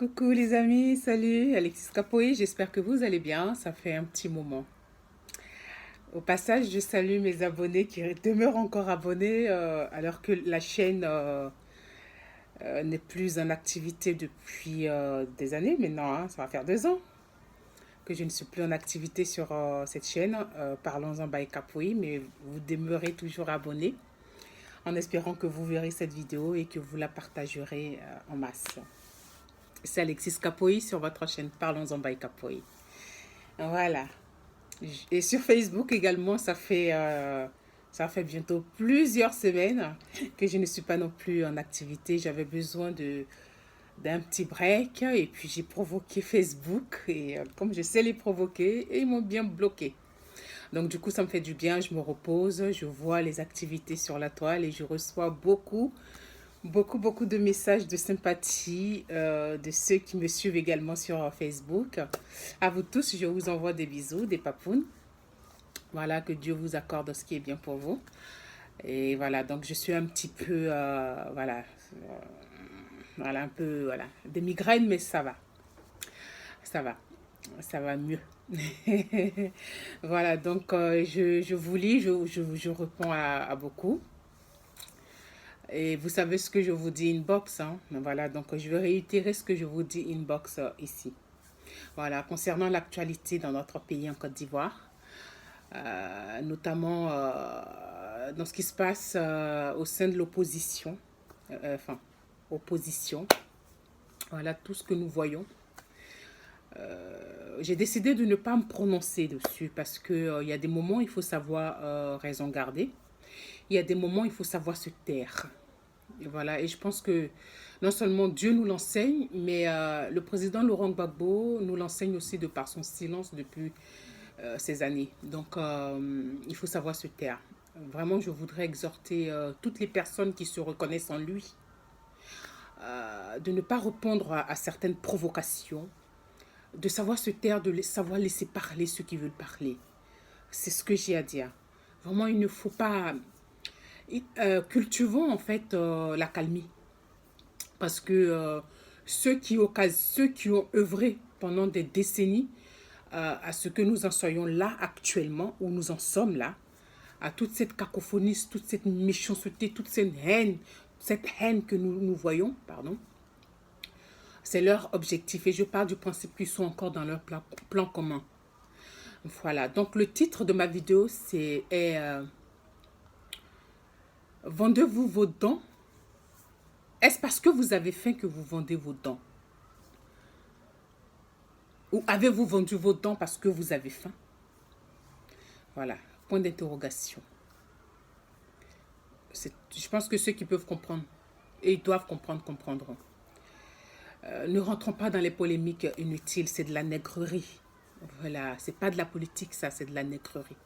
Coucou les amis, salut, Alexis Capoe, j'espère que vous allez bien, ça fait un petit moment. Au passage, je salue mes abonnés qui demeurent encore abonnés alors que la chaîne n'est plus en activité depuis des années maintenant, hein, ça va faire 2 ans que je ne suis plus en activité sur cette chaîne. Parlons-en by Capoe, mais vous demeurez toujours abonnés en espérant que vous verrez cette vidéo et que vous la partagerez en masse. C'est Alexis Capoe sur votre chaîne Parlons-en by Capoe. Voilà. Et sur Facebook également, ça fait bientôt plusieurs semaines que je ne suis pas non plus en activité. J'avais besoin d'un petit break et puis j'ai provoqué Facebook et comme je sais les provoquer, ils m'ont bien bloqué. Donc du coup, ça me fait du bien, je me repose, je vois les activités sur la toile et je reçois beaucoup de messages de sympathie de ceux qui me suivent également sur Facebook. À vous tous, je vous envoie des bisous, des papounes. Voilà, que Dieu vous accorde ce qui est bien pour vous. Et voilà, donc je suis un petit peu, voilà, un peu, voilà, des migraines, mais ça va, ça va mieux. Voilà, donc je vous lis, je réponds à beaucoup. Et vous savez ce que je vous dis inbox, hein. Voilà, donc je vais réitérer ce que je vous dis inbox ici. Voilà, concernant l'actualité dans notre pays en Côte d'Ivoire, notamment dans ce qui se passe au sein de l'opposition, enfin, opposition, voilà tout ce que nous voyons. J'ai décidé de ne pas me prononcer dessus parce que il y a des moments il faut savoir raison garder, il y a des moments il faut savoir se taire. Et voilà, et je pense que non seulement Dieu nous l'enseigne, mais le président Laurent Gbagbo nous l'enseigne aussi de par son silence depuis ces années. Donc, il faut savoir se taire. Vraiment, je voudrais exhorter toutes les personnes qui se reconnaissent en lui de ne pas répondre à certaines provocations, de savoir se taire, savoir laisser parler ceux qui veulent parler. C'est ce que j'ai à dire. Vraiment, il ne faut pas... cultivons en fait la calmie. Parce que ceux qui ont œuvré pendant des décennies à ce que nous en soyons là actuellement, où nous en sommes là, à toute cette cacophonie, toute cette méchanceté, toute cette haine que nous voyons, pardon, c'est leur objectif. Et je parle du principe qu'ils sont encore dans leur plan commun. Voilà, donc le titre de ma vidéo, c'est vendez-vous vos dents. Est-ce parce que vous avez faim que vous vendez vos dents? Ou avez-vous vendu vos dents parce que vous avez faim? Voilà, point d'interrogation. Je pense que ceux qui peuvent comprendre et ils doivent comprendre, comprendront. Ne rentrons pas dans les polémiques inutiles, c'est de la nègrerie. Voilà, c'est pas de la politique, ça, c'est de la nègrerie.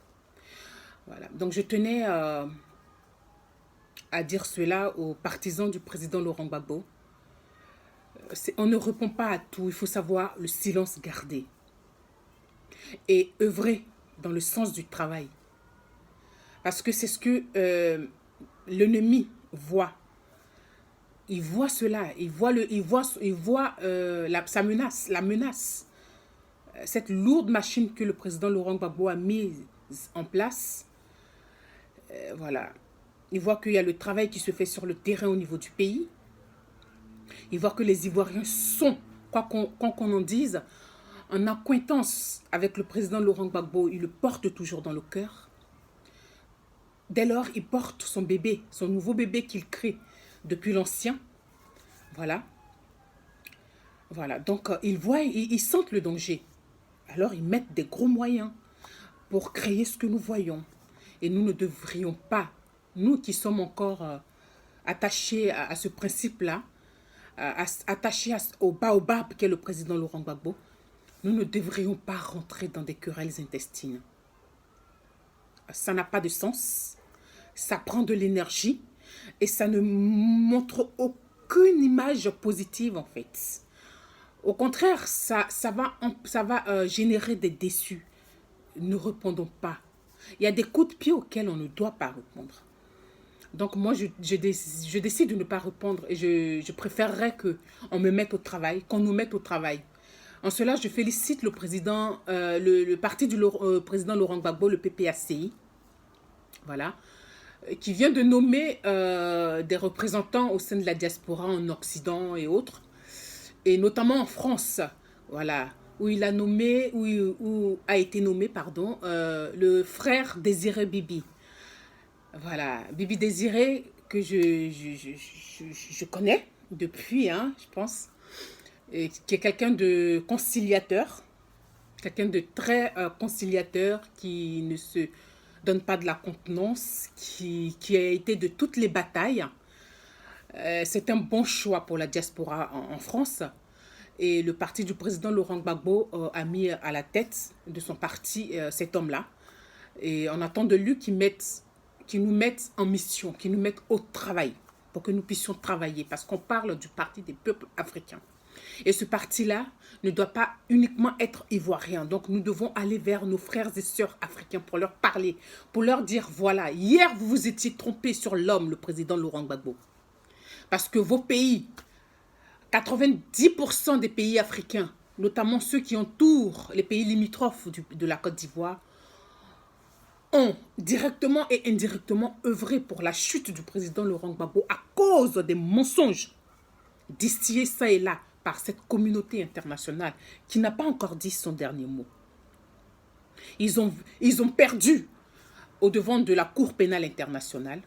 Voilà, donc je tenais à dire cela aux partisans du président Laurent Gbagbo. On ne répond pas à tout, il faut savoir le silence garder et œuvrer dans le sens du travail. Parce que c'est ce que l'ennemi voit. Il voit cela, sa menace, la menace. Cette lourde machine que le président Laurent Gbagbo a mise en place, voilà. Il voit qu'il y a le travail qui se fait sur le terrain au niveau du pays. Il voit que les Ivoiriens sont, quoi qu'on en dise, en acquaintance avec le président Laurent Gbagbo, il le porte toujours dans le cœur. Dès lors, il porte son bébé, son nouveau bébé qu'il crée depuis l'ancien. Voilà. Voilà. Donc, ils sentent le danger. Alors, ils mettent des gros moyens pour créer ce que nous voyons. Et nous ne devrions pas, nous qui sommes encore attachés à ce principe-là, attachés au baobab qu'est le président Laurent Gbagbo, nous ne devrions pas rentrer dans des querelles intestines. Ça n'a pas de sens, ça prend de l'énergie et ça ne montre aucune image positive en fait. Au contraire, ça va générer des déçus. Ne répondons pas. Il y a des coups de pied auxquels on ne doit pas répondre. Donc moi, je décide de ne pas répondre et je préférerais qu'on me mette au travail, qu'on nous mette au travail. En cela, je félicite le président, le parti du président Laurent Gbagbo, le PPACI, voilà, qui vient de nommer des représentants au sein de la diaspora en Occident et autres, et notamment en France, voilà, où il a nommé, où a été nommé, pardon, le frère Désiré Bibi. Voilà, Bibi Désiré, que je connais depuis, hein, je pense, et qui est quelqu'un de conciliateur, quelqu'un de très conciliateur, qui ne se donne pas de la contenance, qui a été de toutes les batailles. C'est un bon choix pour la diaspora en France. Et le parti du président Laurent Gbagbo a mis à la tête de son parti cet homme-là. Et on attend de lui qu'il nous mette en mission, qu'il nous mette au travail pour que nous puissions travailler. Parce qu'on parle du parti des peuples africains. Et ce parti-là ne doit pas uniquement être ivoirien. Donc nous devons aller vers nos frères et sœurs africains pour leur parler, pour leur dire, voilà, hier vous vous étiez trompés sur l'homme, le président Laurent Gbagbo. Parce que vos pays, 90% des pays africains, notamment ceux qui entourent les pays limitrophes de la Côte d'Ivoire, ont directement et indirectement œuvré pour la chute du président Laurent Gbagbo à cause des mensonges distillés ça et là par cette communauté internationale qui n'a pas encore dit son dernier mot. Ils ont perdu au devant de la Cour pénale internationale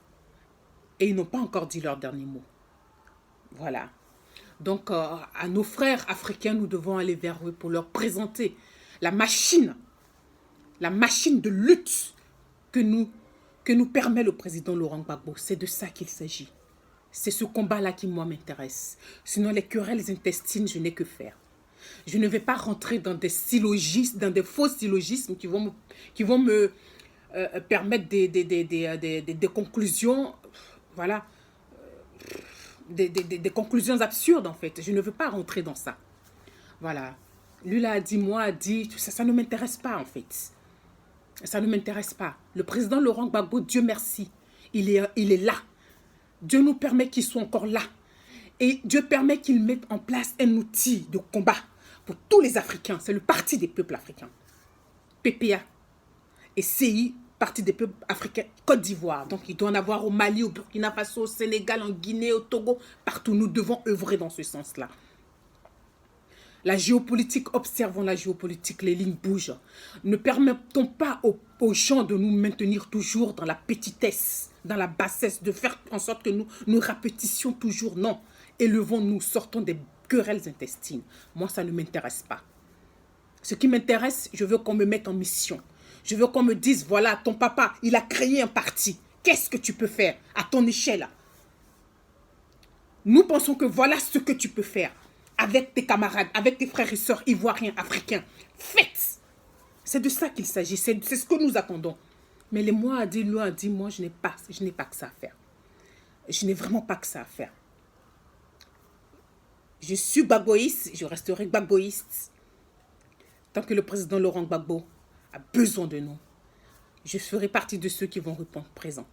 et ils n'ont pas encore dit leur dernier mot. Voilà. Donc, à nos frères africains, nous devons aller vers eux pour leur présenter la machine de lutte que nous permet le président Laurent Gbagbo. C'est de ça qu'il s'agit. C'est ce combat-là qui, moi, m'intéresse. Sinon, les querelles intestines, je n'ai que faire. Je ne vais pas rentrer dans des syllogismes, dans des faux syllogismes qui vont me permettre des conclusions, voilà, des conclusions absurdes, en fait. Je ne veux pas rentrer dans ça. Voilà. Lui, là, a dit, moi, a dit, tout ça, ça ne m'intéresse pas, en fait. Ça ne m'intéresse pas. Le président Laurent Gbagbo, Dieu merci, il est là. Dieu nous permet qu'il soit encore là. Et Dieu permet qu'il mette en place un outil de combat pour tous les Africains. C'est le parti des peuples africains. PPA et CI, parti des peuples africains, Côte d'Ivoire. Donc il doit en avoir au Mali, au Burkina Faso, au Sénégal, en Guinée, au Togo. Partout, nous devons œuvrer dans ce sens-là. La géopolitique, observons la géopolitique, les lignes bougent. Ne permettons pas aux gens de nous maintenir toujours dans la petitesse, dans la bassesse, de faire en sorte que nous répétissions toujours. Non, élevons-nous, sortons des querelles intestines. Moi, ça ne m'intéresse pas. Ce qui m'intéresse, je veux qu'on me mette en mission. Je veux qu'on me dise, voilà, ton papa, il a créé un parti. Qu'est-ce que tu peux faire à ton échelle? Nous pensons que voilà ce que tu peux faire avec tes camarades, avec tes frères et sœurs ivoiriens, africains. Faites! C'est de ça qu'il s'agit, c'est ce que nous attendons. Mais les mois a dit, moi, je n'ai pas que ça à faire. Je n'ai vraiment pas que ça à faire. Je suis gbagboïste, je resterai gbagboïste. Tant que le président Laurent Gbagbo a besoin de nous, je ferai partie de ceux qui vont répondre présent.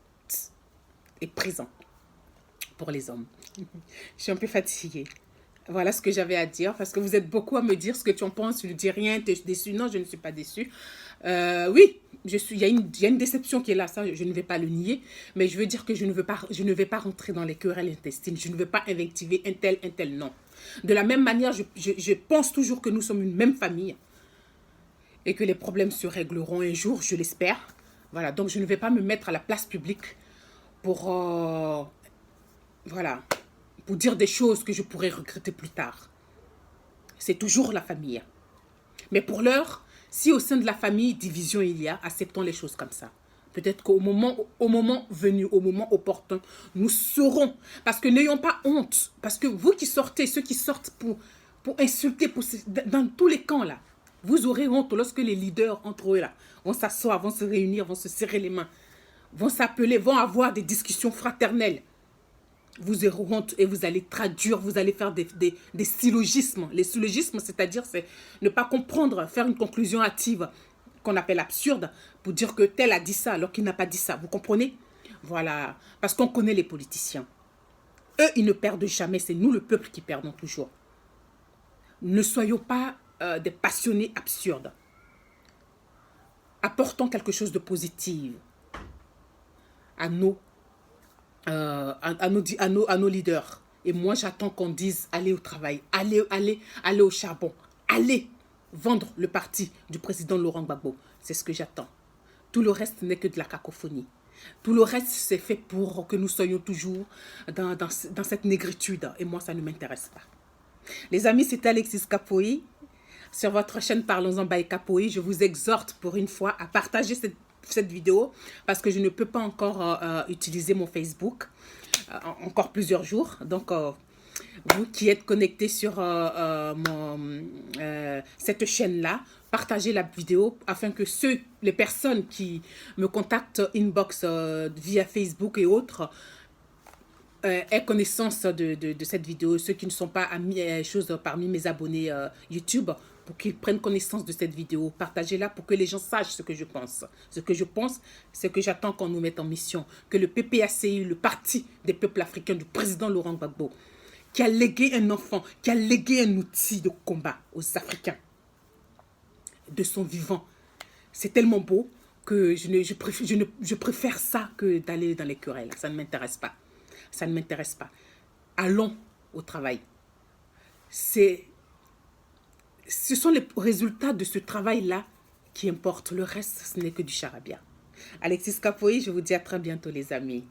Et présent pour les hommes. Je suis un peu fatiguée. Voilà ce que j'avais à dire, parce que vous êtes beaucoup à me dire ce que tu en penses. Tu ne dis rien, tu es déçu. Non, je ne suis pas déçue. Oui, il y a une déception qui est là, ça, je ne vais pas le nier. Mais je veux dire que je ne vais pas rentrer dans les querelles intestines. Je ne veux pas invectiver un tel, non. De la même manière, je pense toujours que nous sommes une même famille et que les problèmes se régleront un jour, je l'espère. Voilà, donc je ne vais pas me mettre à la place publique pour... voilà... pour dire des choses que je pourrais regretter plus tard. C'est toujours la famille. Mais pour l'heure, si au sein de la famille, division il y a, acceptons les choses comme ça. Peut-être qu'au moment venu, au moment opportun, nous saurons. Parce que n'ayons pas honte. Parce que vous qui sortez, ceux qui sortent pour insulter, dans tous les camps là, vous aurez honte lorsque les leaders entre eux là vont s'asseoir, vont se réunir, vont se serrer les mains, vont s'appeler, vont avoir des discussions fraternelles. Vous aurez honte et vous allez traduire, vous allez faire des syllogismes. Les syllogismes, c'est-à-dire, c'est ne pas comprendre, faire une conclusion hâtive qu'on appelle absurde pour dire que tel a dit ça alors qu'il n'a pas dit ça. Vous comprenez? Voilà, parce qu'on connaît les politiciens. Eux, ils ne perdent jamais, c'est nous, le peuple, qui perdons toujours. Ne soyons pas des passionnés absurdes. Apportons quelque chose de positif à nos leaders. Et moi, j'attends qu'on dise, allez au travail, allez au charbon, allez vendre le parti du président Laurent Gbagbo. C'est ce que j'attends. Tout le reste n'est que de la cacophonie. Tout le reste, c'est fait pour que nous soyons toujours dans cette négritude. Et moi, ça ne m'intéresse pas. Les amis, c'était Alexis Capoy. Sur votre chaîne Parlons-en by Capoy, je vous exhorte pour une fois à partager cette vidéo parce que je ne peux pas encore utiliser mon Facebook encore plusieurs jours. Donc, vous qui êtes connectés sur cette chaîne-là, partagez la vidéo afin que les personnes qui me contactent inbox via Facebook et autres aient connaissance de cette vidéo. Ceux qui ne sont pas parmi mes abonnés YouTube, pour qu'ils prennent connaissance de cette vidéo. Partagez-la pour que les gens sachent ce que je pense. Ce que je pense, c'est que j'attends qu'on nous mette en mission. Que le PPACI, le Parti des peuples africains du président Laurent Gbagbo, qui a légué un enfant, qui a légué un outil de combat aux Africains, de son vivant. C'est tellement beau que je préfère ça que d'aller dans les querelles. Ça ne m'intéresse pas. Ça ne m'intéresse pas. Allons au travail. Ce sont les résultats de ce travail-là qui importent. Le reste, ce n'est que du charabia. Alexis Capoy, je vous dis à très bientôt les amis.